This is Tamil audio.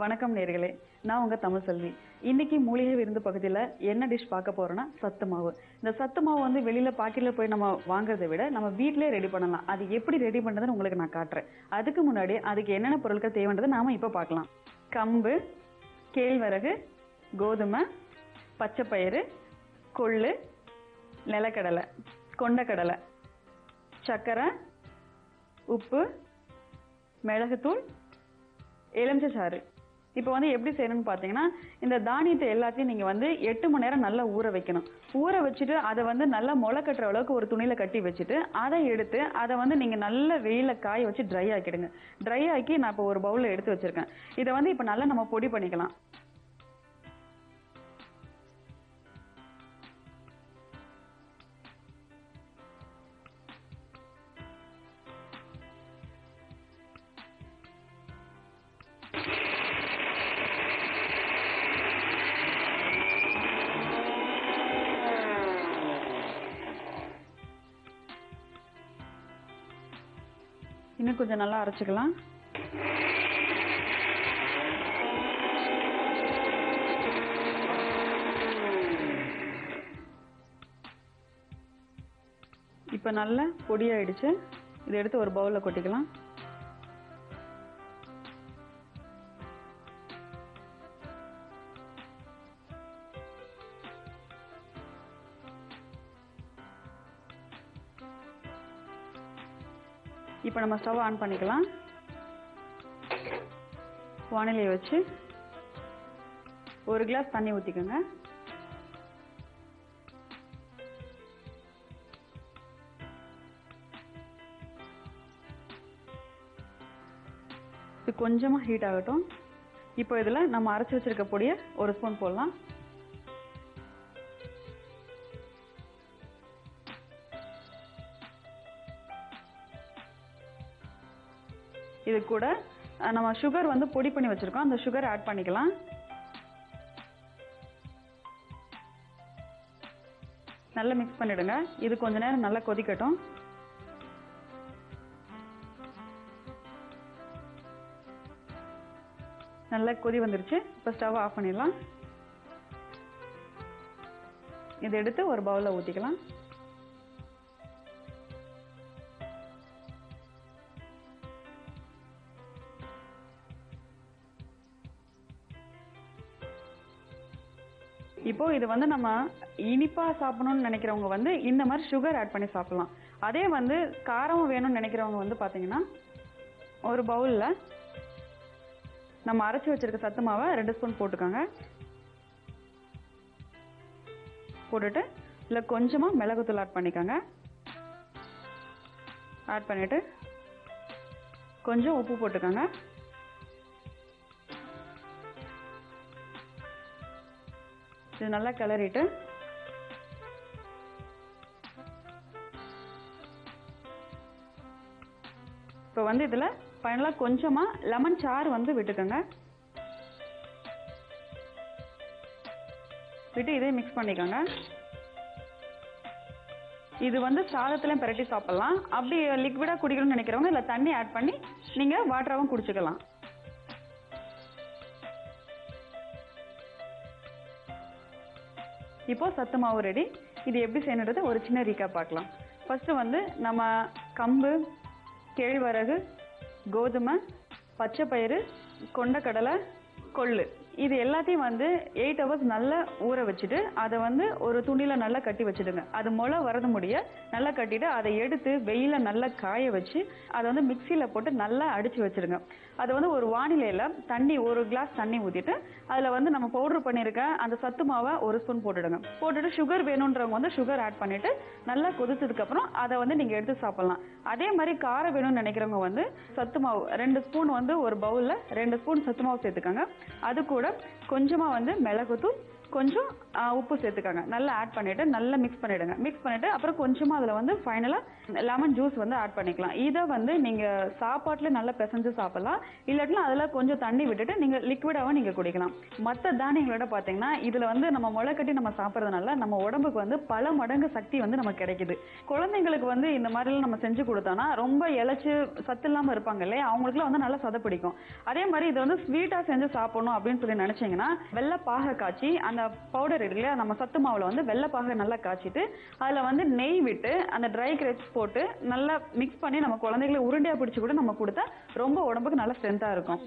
வணக்கம் நேர்களே, நான் உங்க தமிழ் செல்வி. இன்னைக்கு மூலிகை விருந்து பகுதியில் என்ன டிஷ் பார்க்க போறோம்னா சத்து மாவு. இந்த சத்து மாவு வந்து வெளியில பாக்கெட்ல போய் நம்ம வாங்குறதை விட நம்ம வீட்டிலே ரெடி பண்ணலாம். அது எப்படி ரெடி பண்றதுன்னு உங்களுக்கு நான் காட்டுறேன். அதுக்கு முன்னாடி அதுக்கு என்னென்ன பொருட்கள் தேவைன்றதை நாம இப்ப பார்க்கலாம். கம்பு, கேழ்வரகு, கோதுமை, பச்சைப்பயிறு, கொள்ளு, நிலக்கடலை, கொண்டக்கடலை, சர்க்கரை, உப்பு, மிளகுத்தூள், எலுமிச்சை சாறு. இப்போ வந்து எப்படி செய்யணும்னு பார்த்தீங்கன்னா, இந்த தானியத்தை எல்லாத்தையும் நீங்கள் வந்து 8 மணி நேரம் நல்லா ஊற வைக்கணும். ஊற வச்சுட்டு அதை வந்து நல்லா முளை கட்டுற அளவுக்கு ஒரு துணியில் கட்டி வச்சுட்டு அதை எடுத்து அதை வந்து நீங்கள் நல்ல வெயிலில் காய வச்சு ட்ரை ஆக்கிடுங்க. ட்ரை ஆக்கி நான் இப்போ ஒரு பவுலில் எடுத்து வச்சுருக்கேன். இதை வந்து இப்போ நல்லா நம்ம பொடி பண்ணிக்கலாம். இன்னும் கொஞ்சம் நல்லா அரைச்சிக்கலாம். இப்போ நல்லா பொடியாயிடுச்சு. இதை எடுத்து ஒரு பவுலில் கொட்டிக்கலாம். இப்போ நம்ம ஸ்டவ் ஆன் பண்ணிக்கலாம். வானிலையை வச்சு ஒரு கிளாஸ் தண்ணி ஊற்றிக்கோங்க. இது கொஞ்சமாக ஹீட் ஆகட்டும். இப்போ இதில் நம்ம அரைச்சி வச்சிருக்க பொடியை ஒரு ஸ்பூன் போடலாம். இது கூட நம்ம சுகர் வந்து பொடி பண்ணி வச்சிருக்கோம். அந்த சுகர் ஆட் பண்ணிக்கலாம். நல்லா மிக்ஸ் பண்ணிடுங்க. இது கொஞ்ச நேரம் நல்லா கொதிக்கட்டும். நல்லா கொதி வந்துருச்சு. இப்போ ஸ்டவ் ஆஃப் பண்ணிடலாம். இதை எடுத்து ஒரு பவுலில் ஊற்றிக்கலாம். இப்போ இது வந்து நம்ம இனிப்பா சாப்பிடணும்னு நினைக்கிறவங்க வந்து இந்த மாதிரி சுகர் ஆட் பண்ணி சாப்பிடலாம். அதே வந்து காரம் வேணும்னு நினைக்கிறவங்க வந்து பார்த்தீங்கன்னா ஒரு பவுலில் நம்ம அரைச்சி வச்சிருக்க சத்து மாவை 2 ஸ்பூன் போட்டுக்கோங்க. போட்டுட்டு இல்லை கொஞ்சமாக மிளகுத்தூள் ஆட் பண்ணிக்கோங்க. ஆட் பண்ணிட்டு கொஞ்சம் உப்பு போட்டுக்கோங்க. இது நல்லா கிளறிட்டு இப்போ வந்து இதில் ஃபைனலாக கொஞ்சமாக லெமன் சாறு வந்து விட்டுக்கோங்க. விட்டு இதே மிக்ஸ் பண்ணிக்கோங்க. இது வந்து சாதத்துலையும் பிரட்டி சாப்பிடலாம். அப்படி லிக்விடாக குடிக்கணும்னு நினைக்கிறவங்க இல்லை தண்ணி ஆட் பண்ணி நீங்கள் வாட்டராகவும் குடிச்சுக்கலாம். இப்போ சத்து மாவு ரெடி. இது எப்படி செய்யணுன்றது ஒரு சின்ன ரீகேப் பார்க்கலாம். ஃபர்ஸ்ட் வந்து நம்ம கம்பு, கேழ்வரகு, கோதுமை, பச்சைப்பயிறு, கொண்டக்கடலை, கொள்ளு இது எல்லாத்தையும் வந்து 8 ஹவர்ஸ் நல்லா ஊற வச்சுட்டு அதை வந்து ஒரு துணியில் நல்லா கட்டி வச்சுடுங்க. அது முளை வரது முடிய நல்லா கட்டிட்டு அதை எடுத்து வெயிலில் நல்லா காய வச்சு அதை வந்து மிக்சியில் போட்டு நல்லா அடித்து வச்சுடுங்க. அதை வந்து ஒரு வானிலையில் தண்ணி ஒரு கிளாஸ் தண்ணி ஊற்றிட்டு அதில் வந்து நம்ம பவுடர் பண்ணியிருக்க அந்த சத்து மாவை ஒரு ஸ்பூன் போட்டுடுங்க. போட்டுட்டு சுகர் வேணுன்றவங்க வந்து சுகர் ஆட் பண்ணிவிட்டு நல்லா கொதிச்சதுக்கப்புறம் அதை வந்து நீங்கள் எடுத்து சாப்பிட்லாம். அதே மாதிரி காரம் வேணும்னு நினைக்கிறவங்க வந்து சத்து மாவு 2 ஸ்பூன் வந்து ஒரு பவுலில் 2 ஸ்பூன் சத்து மாவு சேர்த்துக்கோங்க. அது கூட கொஞ்சமாக வந்து மிளகுத்தூள், கொஞ்சம் உப்பு சேர்த்துக்கோங்க. நல்லா ஆட் பண்ணிட்டு நல்லா மிக்ஸ் பண்ணிடுங்க. மிக்ஸ் பண்ணிட்டு அப்புறம் கொஞ்சமா அதுல வந்து ஃபைனலா லெமன் ஜூஸ் வந்து ஆட் பண்ணிக்கலாம். இதை வந்து நீங்க சாப்பாட்டுல நல்லா பிசைஞ்சு சாப்பிடலாம். இல்லாட்டினா அதுல கொஞ்சம் தண்ணி விட்டுட்டு நீங்க லிக்விடாவும் நீங்க குடிக்கலாம். மற்ற தானியங்களோட பாத்தீங்கன்னா இதுல வந்து நம்ம முளை கட்டி நம்ம சாப்பிட்றதுனால நம்ம உடம்புக்கு வந்து பல மடங்கு சக்தி வந்து நமக்கு கிடைக்குது. குழந்தைங்களுக்கு வந்து இந்த மாதிரி நம்ம செஞ்சு கொடுத்தோம்னா ரொம்ப இழைச்சு சத்து இல்லாம இருப்பாங்க இல்லையா, அவங்களுக்குலாம் வந்து நல்லா சதை பிடிக்கும். அதே மாதிரி இதை வந்து ஸ்வீட்டா செஞ்சு சாப்பிடணும் அப்படின்னு சொல்லி நினைச்சீங்கன்னா வெள்ளைப்பாக காய்ச்சி அந்த பவுடர் இருக்கு இல்லையா, நம்ம சத்து மாவுல வந்து வெள்ளைப்பாக நல்லா காய்ச்சிட்டு அதுல வந்து நெய் விட்டு அந்த ட்ரை கிரேப்ஸ் போட்டு நல்லா மிக்ஸ் பண்ணி நம்ம குழந்தைகளை உருண்டையா பிடிச்சு கூட நம்ம கொடுத்தா ரொம்ப உடம்புக்கு நல்ல ஸ்ட்ரென்த்தா இருக்கும்.